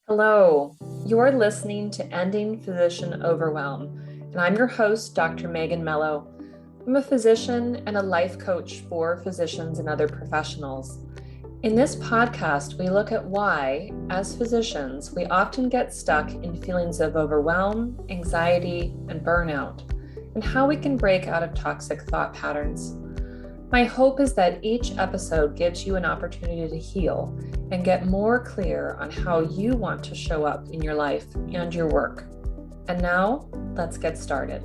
Hello, you're listening to Ending Physician Overwhelm, and I'm your host, Dr. Megan Mello. I'm a physician and a life coach for physicians and other professionals. In this podcast, we look at why, as physicians, we often get stuck in feelings of overwhelm, anxiety, and burnout, and how we can break out of toxic thought patterns. My hope is that each episode gives you an opportunity to heal and get more clear on how you want to show up in your life and your work. And now, let's get started.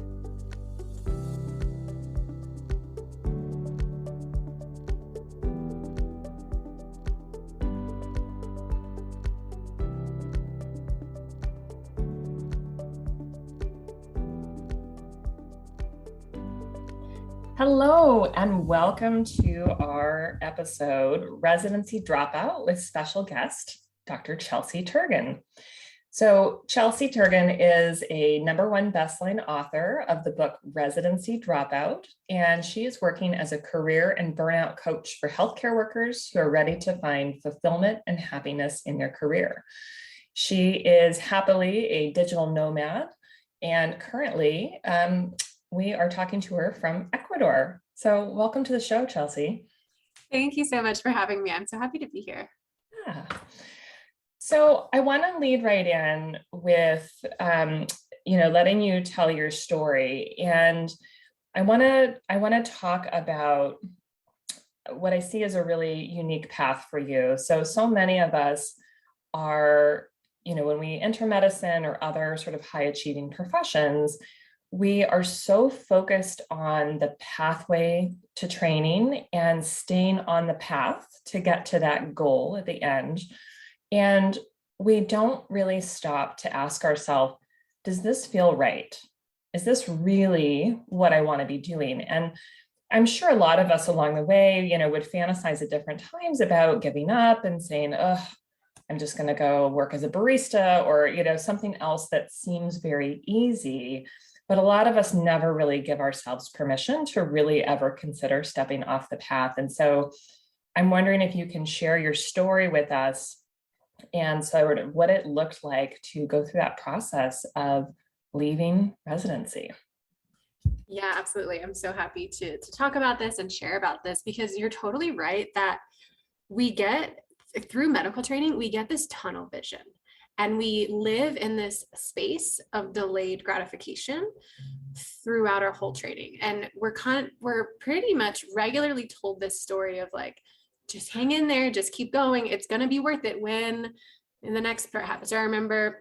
Hello, and welcome to our episode, Residency Dropout, with special guest, Dr. Chelsea Turgeon. So Chelsea Turgeon is a #1 bestselling author of the book Residency Dropout, and she is working as a career and burnout coach for healthcare workers who are ready to find fulfillment and happiness in their career. She is happily a digital nomad, and currently, we are talking to her from Ecuador. So welcome to the show, Chelsea. Thank you so much for having me. I'm so happy to be here. Yeah. So I want to lead right in with, letting you tell your story. And I want to talk about what I see as a really unique path for you. So many of us are, when we enter medicine or other sort of high achieving professions, we are so focused on the pathway to training and staying on the path to get to that goal at the end. And we don't really stop to ask ourselves, does this feel right? Is this really what I want to be doing? And I'm sure a lot of us along the way, would fantasize at different times about giving up and saying, oh, I'm just going to go work as a barista or, something else that seems very easy. But a lot of us never really give ourselves permission to really ever consider stepping off the path. And so I'm wondering if you can share your story with us and sort of what it looked like to go through that process of leaving residency. Yeah, absolutely. I'm so happy to talk about this and share about this because you're totally right that we get, through medical training, we get this tunnel vision. And we live in this space of delayed gratification throughout our whole training. And we're pretty much regularly told this story of like, just hang in there, just keep going. It's going to be worth it when in the next part happens. I remember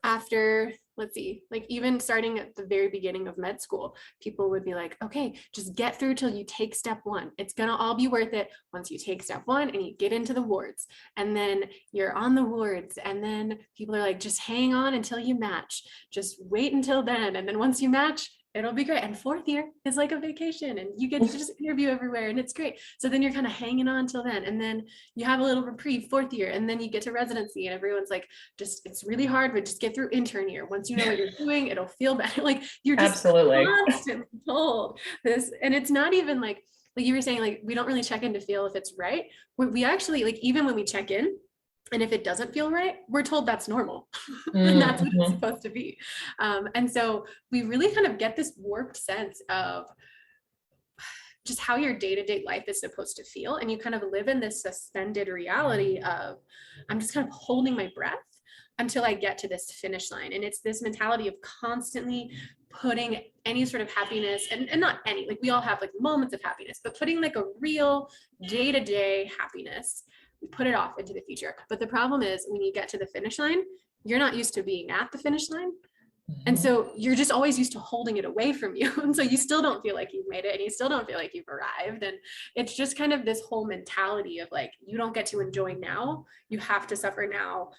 after, like even starting at the very beginning of med school, people would be like, okay, just get through till you take step 1. It's going to all be worth it once you take step 1 and you get into the wards. And then you're on the wards. And then people are like, just hang on until you match. Just wait until then. And then once you match, it'll be great. And 4th year is like a vacation and you get to just interview everywhere and it's great. So then you're kind of hanging on till then. And then you have a little reprieve 4th year and then you get to residency and everyone's like, it's really hard, but just get through intern year. Once you know what you're doing, it'll feel better. Like you're just Absolutely constantly told this. And it's not even like you were saying, like, we don't really check in to feel if it's right. We actually, like, even when we check in, and if it doesn't feel right, we're told that's normal. And that's what it's supposed to be. And so we really kind of get this warped sense of just how your day-to-day life is supposed to feel. And you kind of live in this suspended reality of, I'm just kind of holding my breath until I get to this finish line. And it's this mentality of constantly putting any sort of happiness, and not any, like we all have like moments of happiness, but putting like a real day-to-day happiness, we put it off into the future. But the problem is when you get to the finish line, you're not used to being at the finish line. And so you're just always used to holding it away from you. And so you still don't feel like you've made it and you still don't feel like you've arrived. And it's just kind of this whole mentality of like, you don't get to enjoy now, you have to suffer now,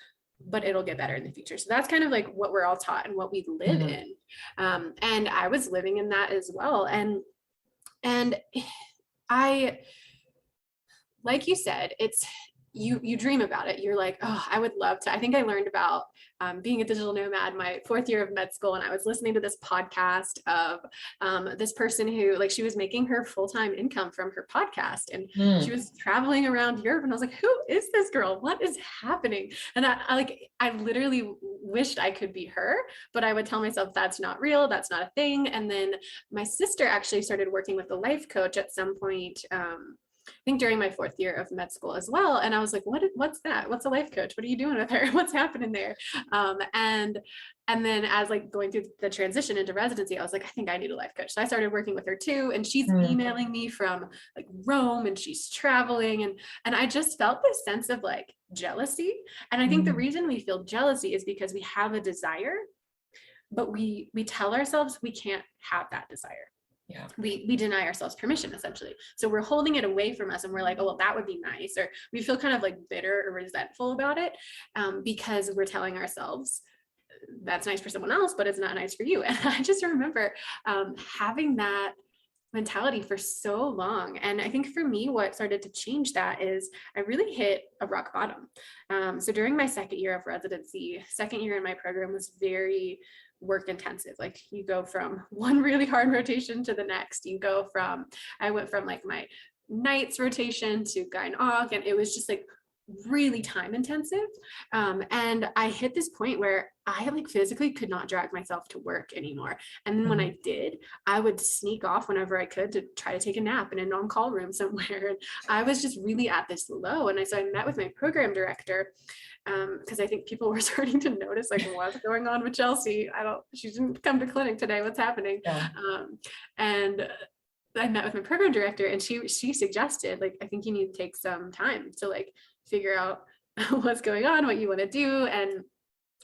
but it'll get better in the future. So that's kind of like what we're all taught and what we live in. And I was living in that as well. And I, like you said, you dream about it. You're like, oh, I would love to. I think I learned about being a digital nomad my 4th year of med school, and I was listening to this podcast of this person who, like, she was making her full-time income from her podcast, and she was traveling around Europe, and I was like, who is this girl? What is happening? And I literally wished I could be her, but I would tell myself that's not real, that's not a thing. And then my sister actually started working with a life coach at some point, I think during my 4th year of med school as well. And I was like, what's that? What's a life coach? What are you doing with her? What's happening there? And then as like going through the transition into residency, I was like, I think I need a life coach. So I started working with her too. And she's emailing me from like Rome, and she's traveling. And I just felt this sense of like jealousy. And I think the reason we feel jealousy is because we have a desire, but we tell ourselves we can't have that desire. Yeah. We deny ourselves permission, essentially. So we're holding it away from us, and we're like, oh, well, that would be nice. Or we feel kind of like bitter or resentful about it, because we're telling ourselves that's nice for someone else, but it's not nice for you. And I just remember having that mentality for so long. And I think for me, what started to change that is I really hit a rock bottom. So during my 2nd year of residency, 2nd year in my program was very work intensive. Like, you go from one really hard rotation to the next. I went from like my nights rotation to gyn-onc, and it was just like really time intensive. And I hit this point where I like physically could not drag myself to work anymore. And then when I did, I would sneak off whenever I could to try to take a nap in a non-call room somewhere. And I was just really at this low. And so I met with my program director, because I think people were starting to notice like, what's going on with Chelsea? She didn't come to clinic today. What's happening? Yeah. And I met with my program director, and she suggested, like, I think you need to take some time to like figure out what's going on, what you want to do. And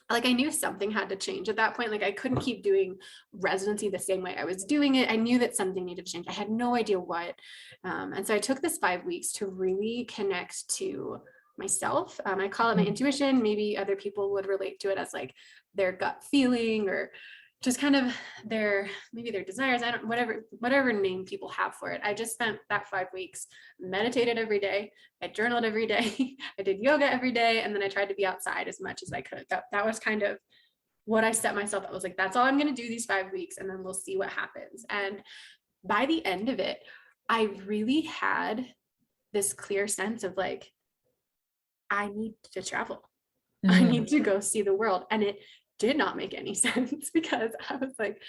like, I knew something had to change at that point. Like, I couldn't keep doing residency the same way I was doing it. I knew that something needed to change. I had no idea what. And so I took this 5 weeks to really connect to myself. I call it my intuition. Maybe other people would relate to it as like their gut feeling, or just kind of their desires. I don't, whatever name people have for it. I just spent that 5 weeks, meditated every day. I journaled every day. I did yoga every day. And then I tried to be outside as much as I could. That was kind of what I set myself up. I was like, that's all I'm going to do these 5 weeks, and then we'll see what happens. And by the end of it, I really had this clear sense of like, I need to travel. I need to go see the world. And it did not make any sense, because I was like,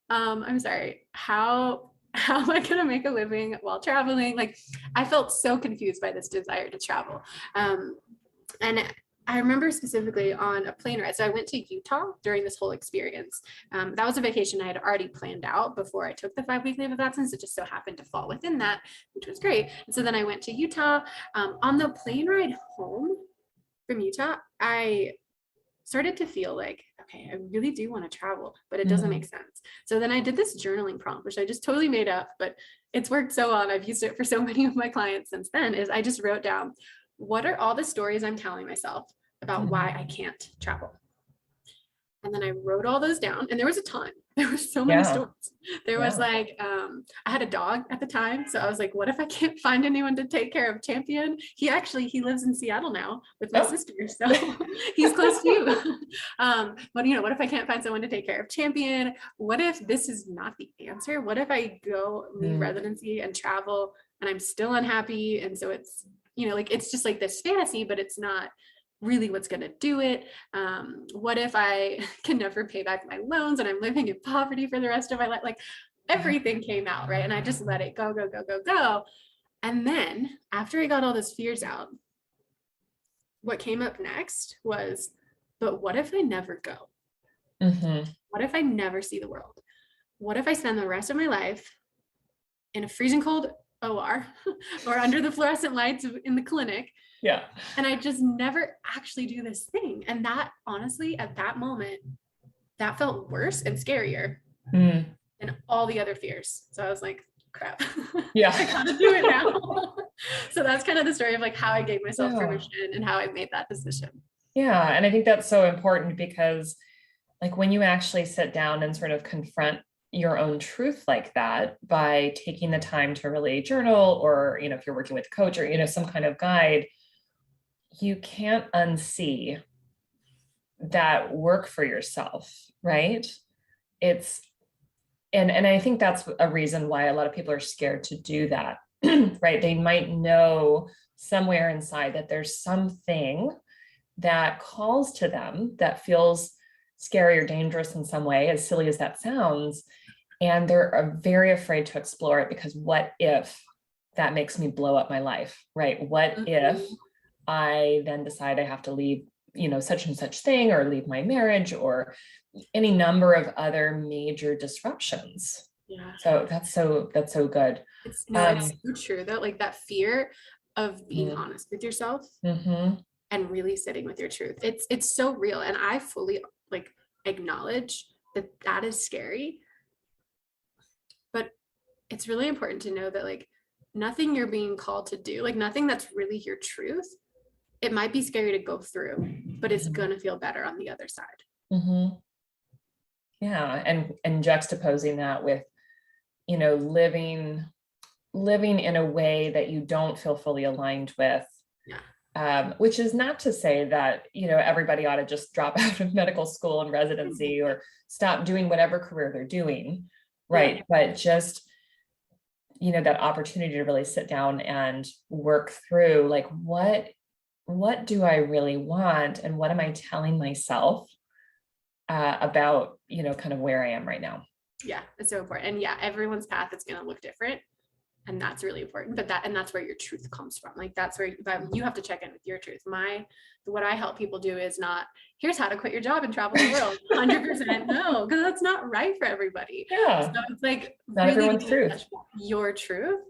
I'm sorry, how am I going to make a living while traveling? Like, I felt so confused by this desire to travel. And I remember specifically on a plane ride. So I went to Utah during this whole experience. That was a vacation I had already planned out before I took the 5-week leave of absence. It just so happened to fall within that, which was great. And so then I went to Utah. On the plane ride home from Utah, I started to feel like, okay, I really do want to travel, but it doesn't make sense. So then I did this journaling prompt, which I just totally made up, but it's worked so well. And I've used it for so many of my clients since then. Is I just wrote down, what are all the stories I'm telling myself about why I can't travel? And then I wrote all those down, and there was a ton. There were so many stories. There was like, I had a dog at the time. So I was like, what if I can't find anyone to take care of Champion? He lives in Seattle now with my sister. So he's close to you. But what if I can't find someone to take care of Champion? What if this is not the answer? What if I go leave residency and travel and I'm still unhappy? And so it's, like, it's just like this fantasy, but it's not really what's going to do it. What if I can never pay back my loans and I'm living in poverty for the rest of my life? Like, everything came out, right? And I just let it go. And then after I got all those fears out, what came up next was, but what if I never go? What if I never see the world? What if I spend the rest of my life in a freezing cold OR or under the fluorescent lights in the clinic? Yeah. And I just never actually do this thing. And that, honestly, at that moment, that felt worse and scarier than all the other fears. So I was like, crap. Yeah. I gotta do it now. So that's kind of the story of like how I gave myself permission and how I made that decision. Yeah. And I think that's so important, because like when you actually sit down and sort of confront your own truth like that, by taking the time to really journal, or, if you're working with a coach or, some kind of guide, you can't unsee that work for yourself, right? It's, and I think that's a reason why a lot of people are scared to do that, right? They might know somewhere inside that there's something that calls to them that feels scary or dangerous in some way, as silly as that sounds. And they're very afraid to explore it because what if that makes me blow up my life, right? What if I then decide I have to leave, such and such thing, or leave my marriage, or any number of other major disruptions. Yeah. So that's so good. It's so true though. Like that fear of being honest with yourself and really sitting with your truth. It's so real. And I fully like acknowledge that that is scary, but it's really important to know that like nothing you're being called to do, like nothing that's really your truth, it might be scary to go through, but it's going to feel better on the other side. Yeah. And juxtaposing that with, living in a way that you don't feel fully aligned with, which is not to say that, everybody ought to just drop out of medical school and residency or stop doing whatever career they're doing. Right. But just, that opportunity to really sit down and work through like, what do I really want? And what am I telling myself about, kind of where I am right now? Yeah, it's so important. And yeah, everyone's path is going to look different. And that's really important. But that's where your truth comes from. Like that's where you have to check in with your truth. What I help people do is not, here's how to quit your job and travel the world. 100% no, because that's not right for everybody. Yeah. So it's like not really everyone's truth. Your truth,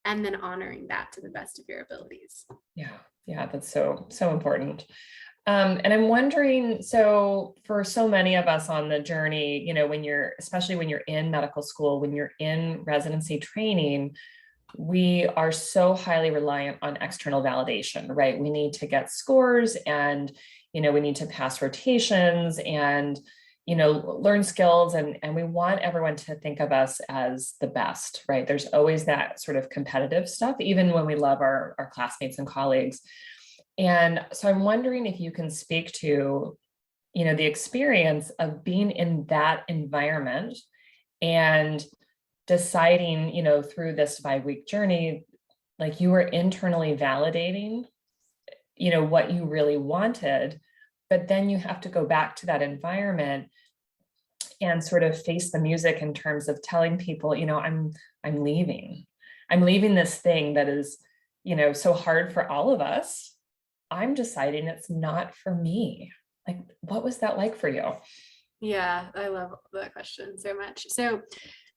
and then honoring that to the best of your abilities. Yeah, that's so important. And I'm wondering, so for so many of us on the journey, especially when you're in medical school, when you're in residency training, we are so highly reliant on external validation, right? We need to get scores and, we need to pass rotations and, learn skills. And we want everyone to think of us as the best, right? There's always that sort of competitive stuff, even when we love our classmates and colleagues. And so I'm wondering if you can speak to, the experience of being in that environment and deciding, through this 5-week journey, like you were internally validating, what you really wanted, but then you have to go back to that environment and sort of face the music in terms of telling people, I'm leaving this thing that is, so hard for all of us. I'm deciding it's not for me. Like, what was that like for you? Yeah, I love that question so much. So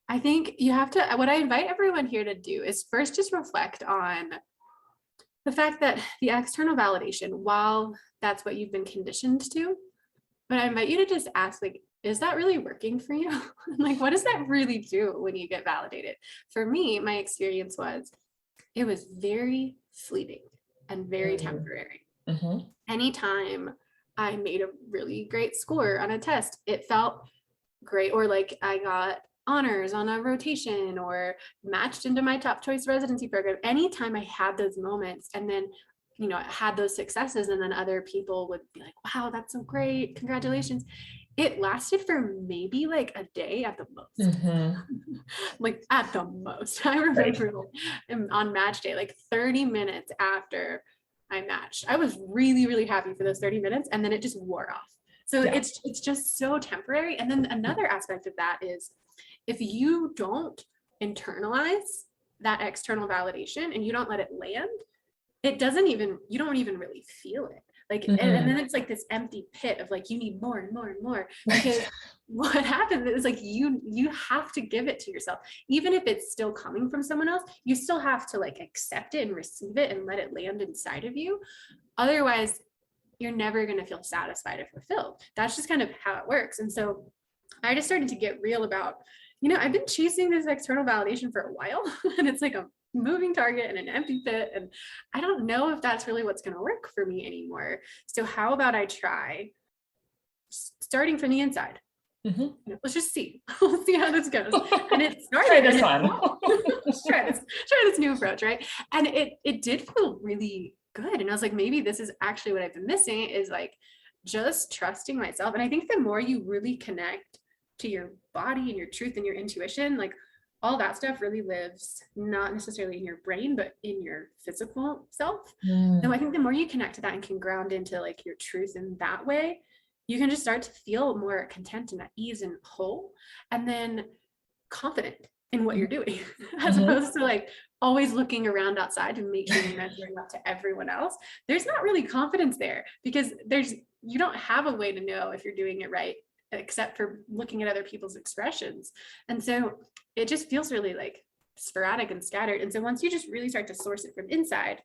I think you have to, what I invite everyone here to do is first just reflect on the fact that the external validation, while that's what you've been conditioned to, but I invite you to just ask, like, is that really working for you? Like, what does that really do when you get validated? For me, my experience was, it was very fleeting and very temporary. Anytime I made a really great score on a test, it felt great. Or like I got honors on a rotation or matched into my top choice residency program. Anytime I had those moments and then, I had those successes and then other people would be like, wow, that's so great. Congratulations. It lasted for maybe like a day at the most. Like at the most. I remember on match day, like 30 minutes after I matched, I was really, really happy for those 30 minutes and then it just wore off. So it's just so temporary. And then another aspect of that is if you don't internalize that external validation and you don't let it land, you don't even really feel it. Like, and then it's like this empty pit of like, you need more and more and more, because what happens is like, you have to give it to yourself. Even if it's still coming from someone else, you still have to like accept it and receive it and let it land inside of you. Otherwise, you're never going to feel satisfied or fulfilled. That's just kind of how it works. And so I just started to get real about, I've been chasing this external validation for a while and it's like a moving target and an empty pit. And I don't know if that's really what's going to work for me anymore. So how about I try starting from the inside? Let's just see. We'll see how this goes. And it started. Try this one. Try this new approach, right? And it did feel really good. And I was like, maybe this is actually what I've been missing, is like just trusting myself. And I think the more you really connect to your body and your truth and your intuition, like all that stuff really lives not necessarily in your brain, but in your physical self. And I think the more you connect to that and can ground into like your truth in that way, you can just start to feel more content and at ease and whole, and then confident in what you're doing, as opposed to like always looking around outside to make sure you're measuring up to everyone else. There's not really confidence there, because you don't have a way to know if you're doing it right, except for looking at other people's expressions. And so it just feels really like sporadic and scattered. And so once you just really start to source it from inside,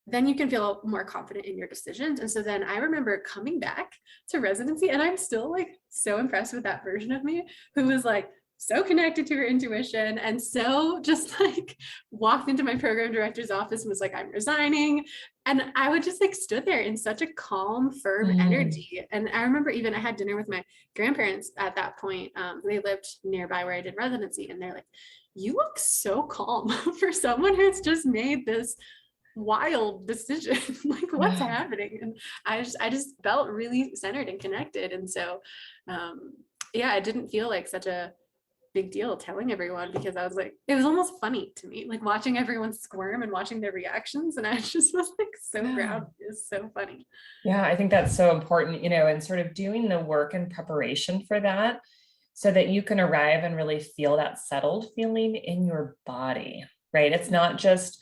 then you can feel more confident in your decisions. And so then I remember coming back to residency, and I'm still like so impressed with that version of me who was like so connected to her intuition, and so just like walked into my program director's office and was like, I'm resigning. And I would just like stood there in such a calm, firm energy. And I remember even I had dinner with my grandparents at that point. They lived nearby where I did residency, and they're like, you look so calm for someone who's just made this wild decision. Like, what's happening? And I just felt really centered and connected. And so yeah, it didn't feel like such a big deal telling everyone, because I was like, it was almost funny to me, like watching everyone squirm and watching their reactions. And I just was like so grounded. It was so funny. Yeah, I think that's so important, and sort of doing the work and preparation for that, so that you can arrive and really feel that settled feeling in your body, right? It's not just,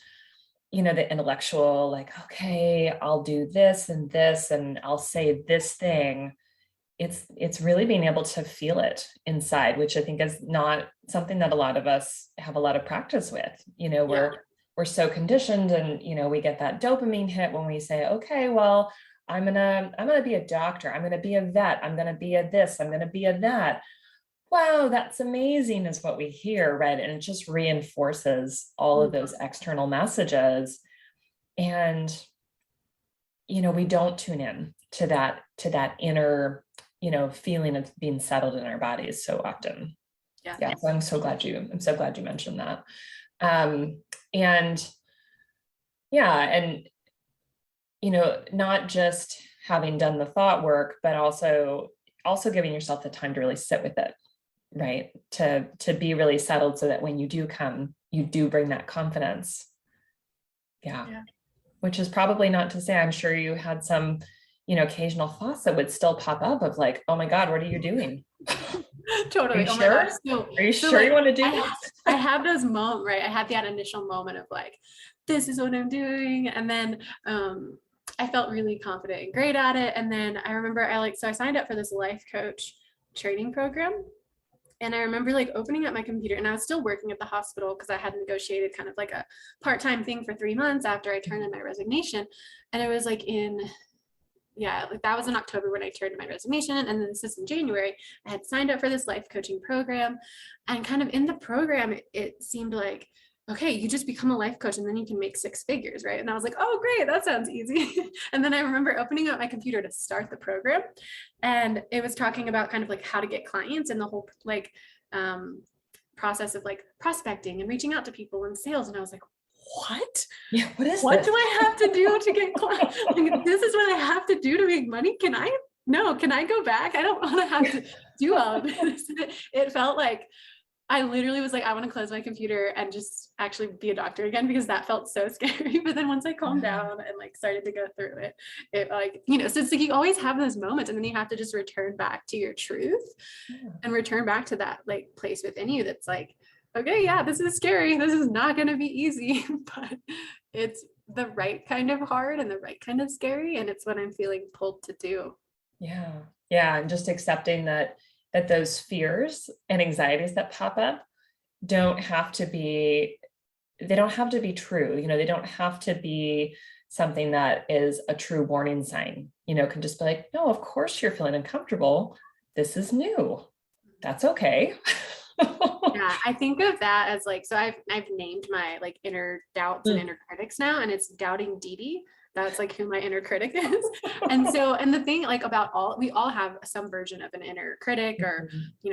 the intellectual, like, okay, I'll do this and I'll say this thing. It's really being able to feel it inside, which I think is not something that a lot of us have a lot of practice with. We're so conditioned, and we get that dopamine hit when we say, okay, well, I'm gonna be a doctor, I'm gonna be a vet, I'm gonna be a this, I'm gonna be a that. Wow, that's amazing, is what we hear, right? And it just reinforces all of those external messages. And we don't tune in to that inner feeling of being settled in our bodies so often. Yeah. So I'm so glad you mentioned that. And not just having done the thought work, but also giving yourself the time to really sit with it, right? To be really settled, so that when you do come, you do bring that confidence. Yeah. Which is probably not to say, I'm sure you had some occasional thoughts that would still pop up of like, oh my God, what are you doing? Totally. Are you sure? Are you sure you want to do this? I have those moments, right? I had that initial moment of like, this is what I'm doing. And then I felt really confident and great at it. And then I remember I signed up for this life coach training program. And I remember like opening up my computer, and I was still working at the hospital because I had negotiated kind of like a part-time thing for 3 months after I turned in my resignation. And it was like that was in October when I turned in my resignation. And then this is in January. I had signed up for this life coaching program, and kind of in the program, it seemed like, okay, you just become a life coach and then you can make 6 figures, right? And I was like, oh, great, that sounds easy. And then I remember opening up my computer to start the program, and it was talking about kind of like how to get clients and the whole like process of like prospecting and reaching out to people and sales. And I was like, what? Yeah, what do I have to do to get clients? Like, this is what I have to do to make money? Can I go back? I don't want to have to do all of this. It felt like I literally was like, I want to close my computer and just actually be a doctor again, because that felt so scary. But then once I calmed down and like started to go through it like, so it's like you always have those moments, and then you have to just return back to your truth and return back to that like place within you that's like, okay, yeah, this is scary. This is not going to be easy, but it's the right kind of hard and the right kind of scary. And it's what I'm feeling pulled to do. Yeah. Yeah. And just accepting that those fears and anxieties that pop up don't have to be true. They don't have to be something that is a true warning sign, can just be like, no, of course you're feeling uncomfortable. This is new. That's okay. Yeah, I think of that as like, so I've named my like inner doubts and inner critics now, and it's doubting Dee Dee. That's like who my inner critic is. And the thing like we all have some version of an inner critic, or,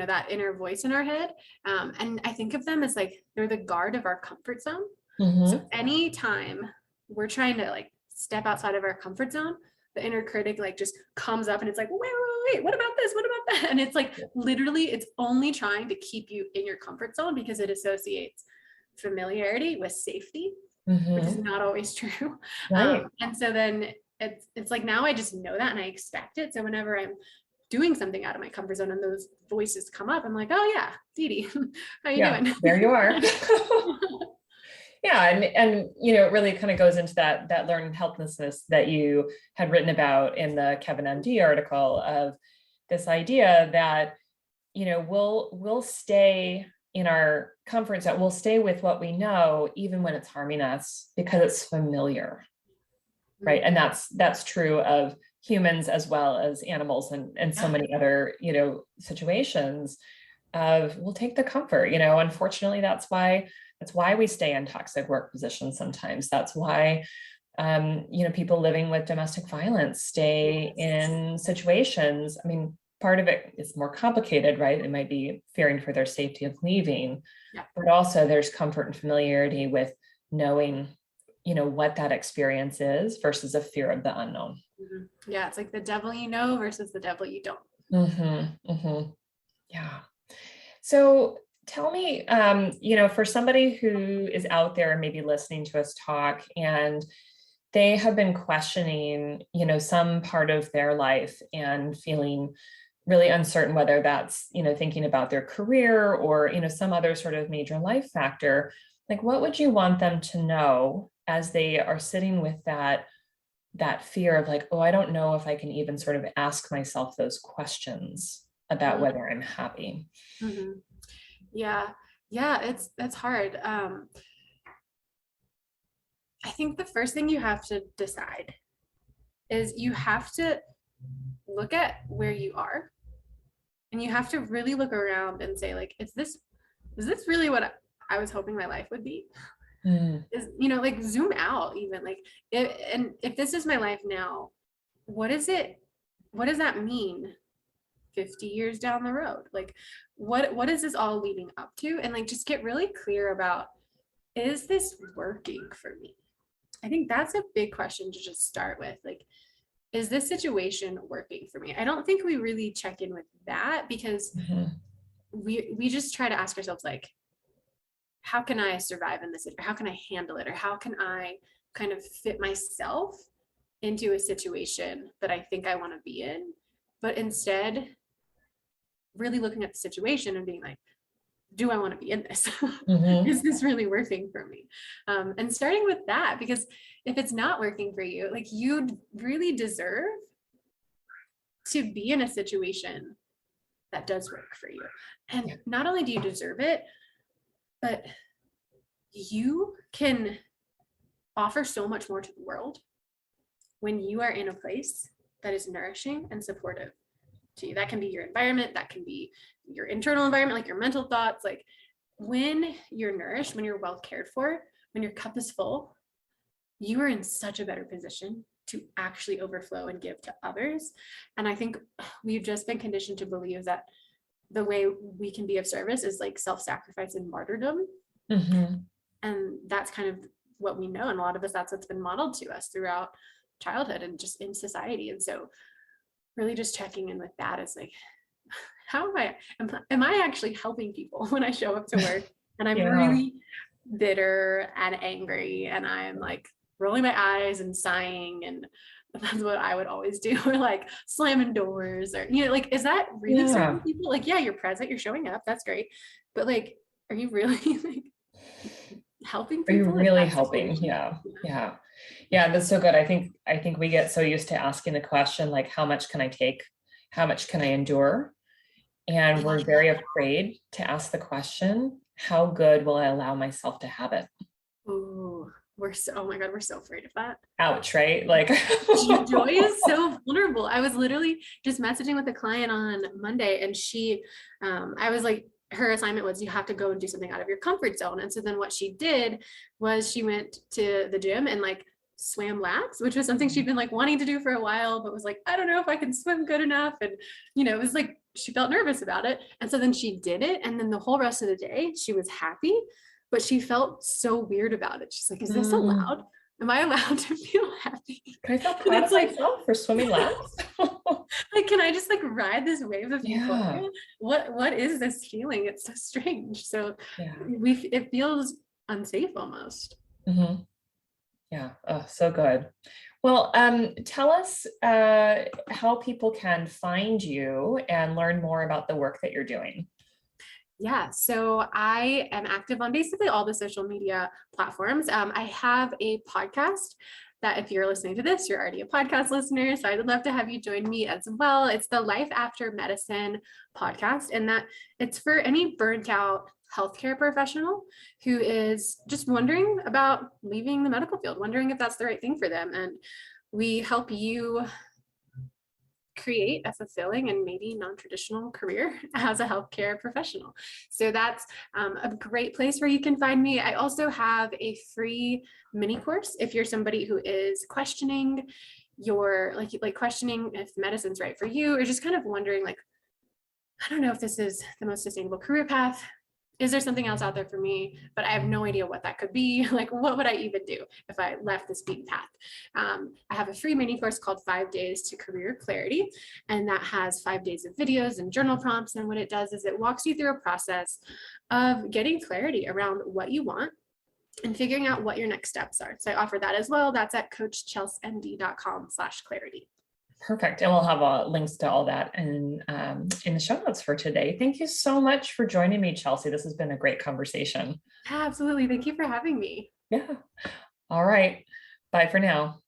that inner voice in our head. And I think of them as like, they're the guard of our comfort zone. So anytime we're trying to like step outside of our comfort zone, the inner critic like just comes up and it's like, wait, what about this? What about that? And it's like, literally, it's only trying to keep you in your comfort zone because it associates familiarity with safety, which is not always true. Right. And so then it's like, now I just know that and I expect it. So whenever I'm doing something out of my comfort zone and those voices come up, I'm like, oh yeah, Dee Dee, how you doing? There you are. Yeah. And, you know, it really kind of goes into that learned helplessness that you had written about in the Kevin MD article, of this idea that, you know, we'll stay in our comfort zone. We'll stay with what we know, even when it's harming us, because it's familiar. Right. And that's true of humans as well as animals and so many other, you know, situations of we'll take the comfort, you know. Unfortunately, that's why we stay in toxic work positions sometimes. That's why, you know, people living with domestic violence stay in situations. I mean, part of it is more complicated, right? It might be fearing for their safety of leaving, but also there's comfort and familiarity with knowing, you know, what that experience is versus a fear of the unknown. Yeah, it's like the devil you know versus the devil you don't. Yeah. So tell me, you know, for somebody who is out there and maybe listening to us talk, and they have been questioning, you know, some part of their life and feeling really uncertain, whether that's, you know, thinking about their career or, you know, some other sort of major life factor, like, what would you want them to know as they are sitting with that fear of like, oh, I don't know if I can even sort of ask myself those questions about whether I'm happy? Yeah, it's hard. I think the first thing you have to decide is you have to look at where you are, and you have to really look around and say, like, is this really what I was hoping my life would be? Is, you know, like, zoom out even, like, if this is my life now, what does that mean 50 years down the road? Like, what is this all leading up to? And like, just get really clear about, is this working for me? I think that's a big question to just start with. Like, is this situation working for me? I don't think we really check in with that, because we just try to ask ourselves, like, how can I survive in this? Or how can I handle it? Or how can I kind of fit myself into a situation that I think I want to be in? But instead, really looking at the situation and being like, do I want to be in this? Is this really working for me? And starting with that, because if it's not working for you, like, you really deserve to be in a situation that does work for you. And not only do you deserve it, but you can offer so much more to the world when you are in a place that is nourishing and supportive to you. That can be your environment, that can be your internal environment, like your mental thoughts. Like, when you're nourished, when you're well cared for, when your cup is full, you are in such a better position to actually overflow and give to others. And I think we've just been conditioned to believe that the way we can be of service is like self-sacrifice and martyrdom. And that's kind of what we know. And a lot of us, that's what's been modeled to us throughout childhood and just in society. And so really just checking in with that is like, how am I actually helping people when I show up to work and I'm really bitter and angry and I'm like rolling my eyes and sighing, and that's what I would always do, or like slamming doors, or, you know, like, is that really serving people? Like, yeah, you're present, you're showing up, that's great, but like, are you really like helping people? Are you really helping? Yeah, that's so good. I think we get so used to asking the question, like, how much can I take? How much can I endure? And we're very afraid to ask the question, how good will I allow myself to have it? Oh my God, we're so afraid of that. Ouch, right? Like, joy is so vulnerable. I was literally just messaging with a client on Monday, and I was like, her assignment was, you have to go and do something out of your comfort zone. And so then what she did was she went to the gym and like swam laps, which was something she'd been like wanting to do for a while, but was like, I don't know if I can swim good enough. And, you know, it was like, she felt nervous about it. And so then she did it. And then the whole rest of the day, she was happy, but she felt so weird about it. She's like, is this allowed? Am I allowed to feel happy? Can I feel proud of myself for swimming laps? Like, can I just like ride this wave of Yeah. euphoria? What is this feeling? It's so strange. So Yeah. it feels unsafe almost. Mm-hmm. Yeah. Oh, so good. Well, tell us how people can find you and learn more about the work that you're doing. Yeah, so I am active on basically all the social media platforms. I have a podcast that if you're listening to this, you're already a podcast listener. So I'd love to have you join me as well. It's the Life After Medicine podcast, and that it's for any burnt out healthcare professional who is just wondering about leaving the medical field, wondering if that's the right thing for them. And we help you create a fulfilling and maybe non-traditional career as a healthcare professional. So that's a great place where you can find me. I also have a free mini course if you're somebody who is questioning your like questioning if medicine's right for you, or just kind of wondering like, I don't know if this is the most sustainable career path. Is there something else out there for me? But I have no idea what that could be. Like, what would I even do if I left this beaten path? I have a free mini course called 5 Days to Career Clarity. And that has 5 days of videos and journal prompts. And what it does is it walks you through a process of getting clarity around what you want and figuring out what your next steps are. So I offer that as well. That's at coachchelsemd.com/clarity. Perfect. And we'll have links to all that in the show notes for today. Thank you so much for joining me, Chelsea. This has been a great conversation. Absolutely. Thank you for having me. Yeah. All right. Bye for now.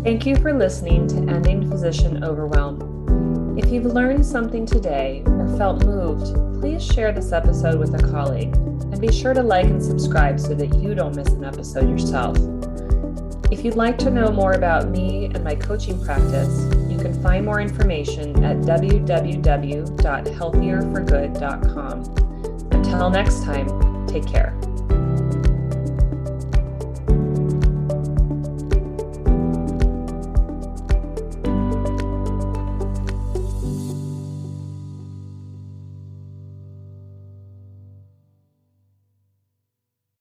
Thank you for listening to Ending Physician Overwhelm. If you've learned something today or felt moved, please share this episode with a colleague, and be sure to like and subscribe so that you don't miss an episode yourself. If you'd like to know more about me and my coaching practice, you can find more information at www.healthierforgood.com. Until next time, take care.